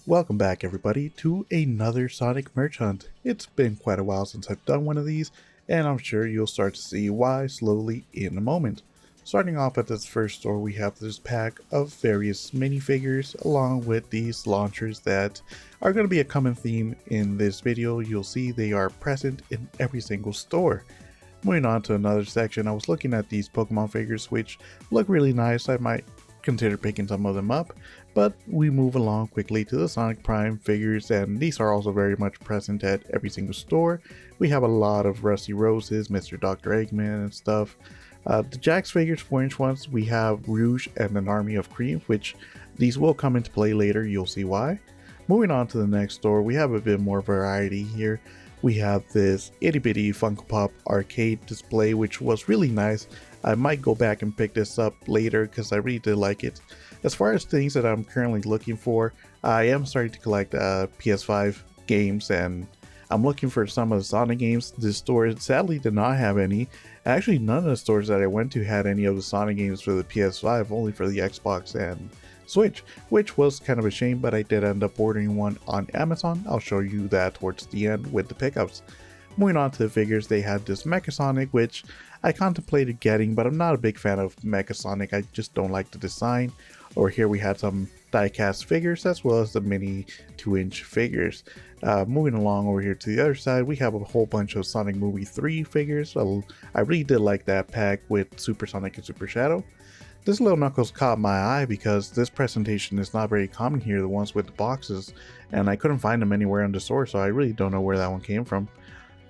Welcome back everybody to another Sonic merch hunt. It's been quite a while since I've done one of these, and I'm sure you'll start to see why slowly in a moment. Starting off at this first store, we have this pack of various minifigures along with these launchers that are going to be a common theme in this video. You'll see they are present in every single store. Moving on to another section, I was looking at these Pokemon figures which look really nice. I might consider picking some of them up, but we move along quickly to the Sonic Prime figures, and these are also very much present at every single store. We have a lot of Rusty Roses, Mr. Dr. Eggman and stuff. The Jax figures, 4-inch ones, we have Rouge and an Army of Cream, which these will come into play later, you'll see why. Moving on to the next store, we have a bit more variety here. We have this itty bitty Funko Pop arcade display, which was really nice. I might go back and pick this up later because I really did like it. As far as things that I'm currently looking for, I am starting to collect PS5 games, and I'm looking for some of the Sonic games. This store sadly did not have any. Actually, none of the stores that I went to had any of the Sonic games for the PS5, only for the Xbox and Switch, which was kind of a shame, but I did end up ordering one on Amazon. I'll show you that towards the end with the pickups. Moving on to the figures, they had this Mecha Sonic, which I contemplated getting, but I'm not a big fan of Mecha Sonic. I just don't like the design. Over here we had some die-cast figures as well as the mini 2-inch figures. Moving along over here to the other side, we have a whole bunch of Sonic Movie 3 figures. So I really did like that pack with Super Sonic and Super Shadow. This little Knuckles caught my eye because this presentation is not very common here, the ones with the boxes, and I couldn't find them anywhere in the store, so I really don't know where that one came from.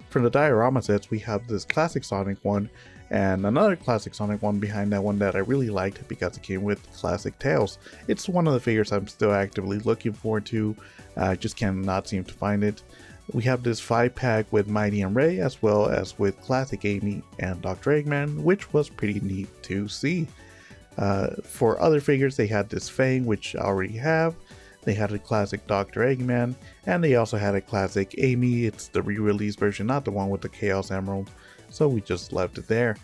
For the diorama sets, we have this classic Sonic one and another classic Sonic one behind that one that I really liked because it came with classic Tails. It's one of the figures I'm still actively looking forward to. I just cannot seem to find it. We have this 5-pack with Mighty and Ray, as well as with classic Amy and Dr. Eggman, which was pretty neat to see. For other figures, they had this Fang, which I already have. They had a classic Dr. Eggman, and they also had a classic Amy. It's the re-release version, not the one with the Chaos Emerald, so we just left it there.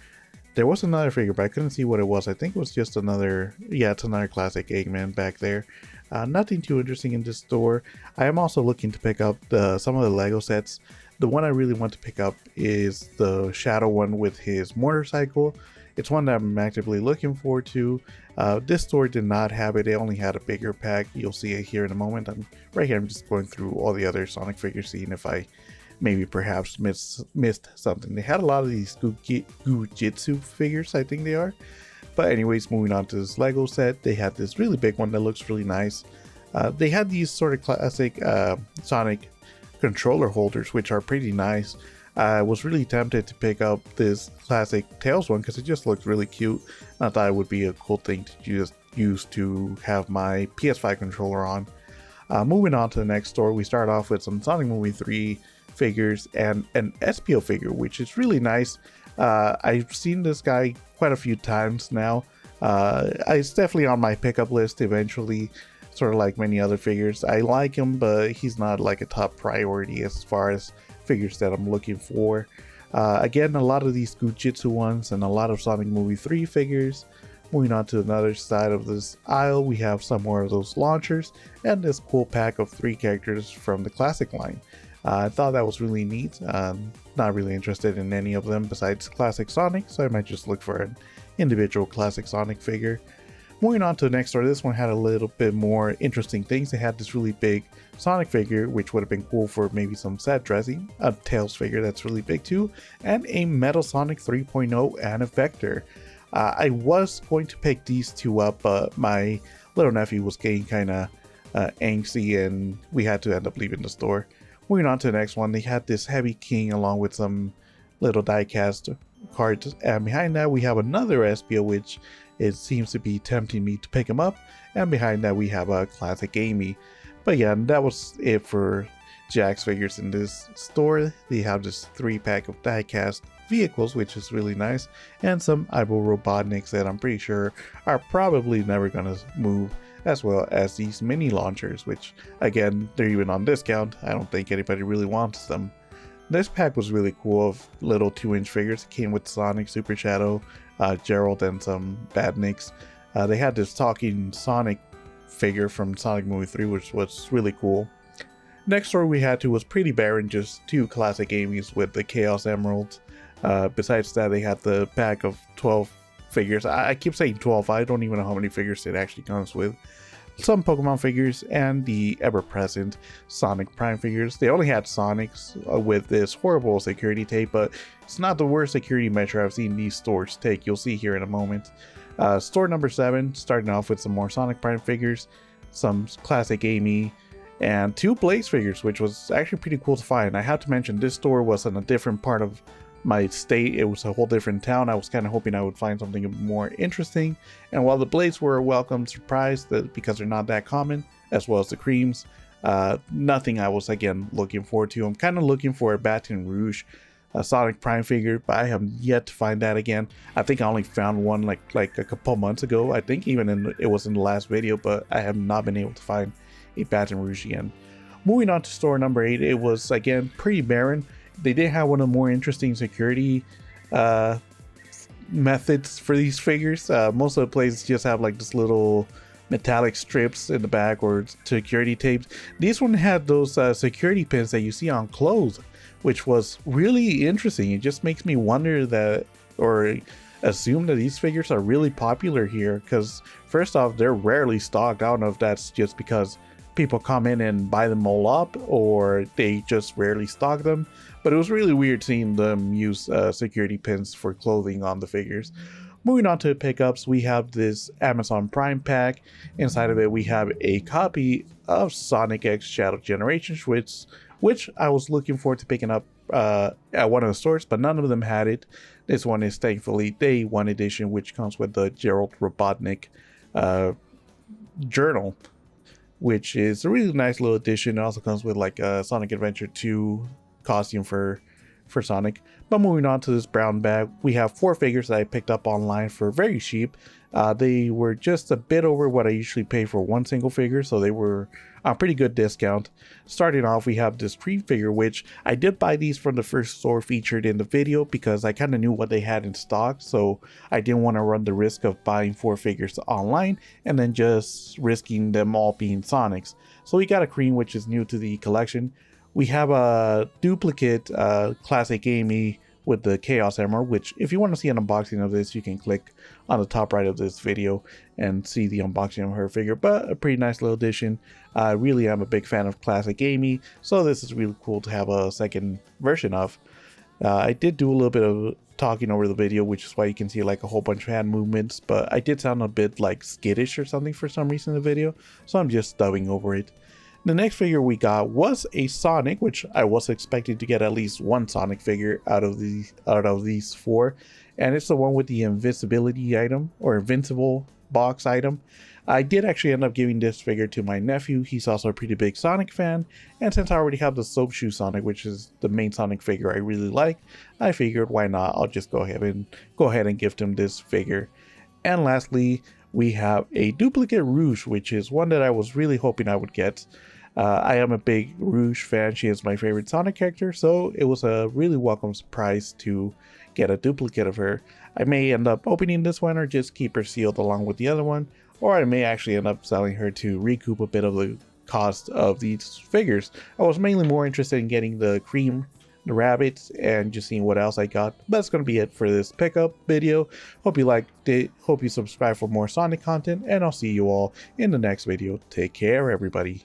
There was another figure, but I couldn't see what it was. I think it was just another, yeah, it's another classic Eggman back there. Nothing too interesting in this store. I am also looking to pick up some of the Lego sets. The one I really want to pick up is the Shadow one with his motorcycle. It's one that I'm actively looking forward to. This store did not have it. It only had a bigger pack. You'll see it here in a moment. Right here, I'm just going through all the other Sonic figures, seeing if I maybe perhaps missed something. They had a lot of these Gujitsu figures, I think they are. But anyways, moving on to this Lego set, they had this really big one that looks really nice. They had these sort of classic Sonic controller holders, which are pretty nice. I was really tempted to pick up this classic Tails one because it just looks really cute. I thought it would be a cool thing to just use to have my PS5 controller on. Moving on to the next store, we start off with some Sonic Movie 3 figures and an SPO figure, which is really nice. I've seen this guy quite a few times now. It's definitely on my pickup list eventually, sort of like many other figures. I like him, but he's not like a top priority as far as figures that I'm looking for. Again, a lot of these Gujitsu ones and a lot of Sonic Movie 3 figures. Moving on to another side of this aisle, we have some more of those launchers and this cool pack of 3 characters from the classic line. I thought that was really neat. Not really interested in any of them besides classic Sonic, so I might just look for an individual classic Sonic figure. Moving on to the next store, this one had a little bit more interesting things. They had this really big Sonic figure, which would have been cool for maybe some set dressing, a Tails figure that's really big too, and a Metal Sonic 3.0 and a Vector. I was going to pick these two up, but my little nephew was getting kind of angsty and we had to end up leaving the store. Moving on to the next one, they had this Heavy King along with some little die-cast cards, and behind that we have another SPO, which it seems to be tempting me to pick him up, and behind that we have a classic Amy. But yeah, that was it for Jax figures in this store. They have this 3-pack of die-cast vehicles, which is really nice, and some Ibo Robotniks that I'm pretty sure are probably never gonna move, as well as these mini launchers, which again, they're even on discount. I don't think anybody really wants them. This pack was really cool of little 2-inch figures. It came with Sonic, Super Shadow, Gerald, and some Badniks. They had this talking Sonic figure from Sonic Movie 3, which was really cool. Next store we had to was pretty barren, just 2 classic Amy's with the Chaos Emeralds. Besides that, they had the pack of 12 figures. I keep saying 12, I don't even know how many figures it actually comes with. Some Pokemon figures and the ever-present Sonic Prime figures. They only had Sonics with this horrible security tape, but it's not the worst security measure I've seen these stores take. You'll see here in a moment. Store number 7, starting off with some more Sonic Prime figures, some classic Amy, and 2 Blaze figures, which was actually pretty cool to find. I have to mention this store was in a different part of my state. It was a whole different town. I was kind of hoping I would find something more interesting, and while the Blaze were a welcome surprise because they're not that common, as well as the creams, nothing I was again looking forward to. I'm kind of looking for a Baton Rouge Sonic Prime figure, but I have yet to find that again. I think I only found one like a couple months ago. I think even it was in the last video, but I have not been able to find a Baton Rouge again. Moving on to store number 8, it was again pretty barren. They did have one of the more interesting security methods for these figures. Most of the places just have like this little metallic strips in the back or security tapes. This one had those security pins that you see on clothes, which was really interesting. It just makes me wonder that, or assume that these figures are really popular here, because first off, they're rarely stocked. I don't know if that's just because people come in and buy them all up, or they just rarely stock them, but it was really weird seeing them use security pins for clothing on the figures. Moving on to pickups, we have this Amazon Prime pack. Inside of it we have a copy of Sonic X Shadow Generations, which I was looking forward to picking up at one of the stores, but none of them had it. This one is thankfully Day 1 edition, which comes with the Gerald Robotnik journal, which is a really nice little addition. It also comes with like a Sonic Adventure 2 costume for Sonic. But moving on to this brown bag, we have 4 figures that I picked up online for very cheap. They were just a bit over what I usually pay for one single figure, so they were a pretty good discount. Starting off, we have this Cream figure, which I did buy these from the first store featured in the video because I kind of knew what they had in stock, so I didn't want to run the risk of buying 4 figures online and then just risking them all being Sonics. So we got a Cream, which is new to the collection. We have a duplicate classic Amy with the Chaos Emerald, which if you want to see an unboxing of this, you can click on the top right of this video and see the unboxing of her figure. But a pretty nice little addition. I really am a big fan of classic Amy, so this is really cool to have a second version of. I did do a little bit of talking over the video, which is why you can see like a whole bunch of hand movements, but I did sound a bit like skittish or something for some reason in the video, so I'm just dubbing over it. The next figure we got was a Sonic, which I was expecting to get at least one Sonic figure out of these 4, and it's the one with the invisibility item, or invincible box item. I did actually end up giving this figure to my nephew. He's also a pretty big Sonic fan, and since I already have the Soap Shoe Sonic, which is the main Sonic figure I really like, I figured why not, I'll just go ahead and gift him this figure. And lastly, we have a duplicate Rouge, which is one that I was really hoping I would get. I am a big Rouge fan. She is my favorite Sonic character, so it was a really welcome surprise to get a duplicate of her. I may end up opening this one or just keep her sealed along with the other one, or I may actually end up selling her to recoup a bit of the cost of these figures. I was mainly more interested in getting the Cream, the rabbits, and just seeing what else I got. But that's going to be it for this pickup video. Hope you liked it. Hope you subscribe for more Sonic content, and I'll see you all in the next video. Take care, everybody.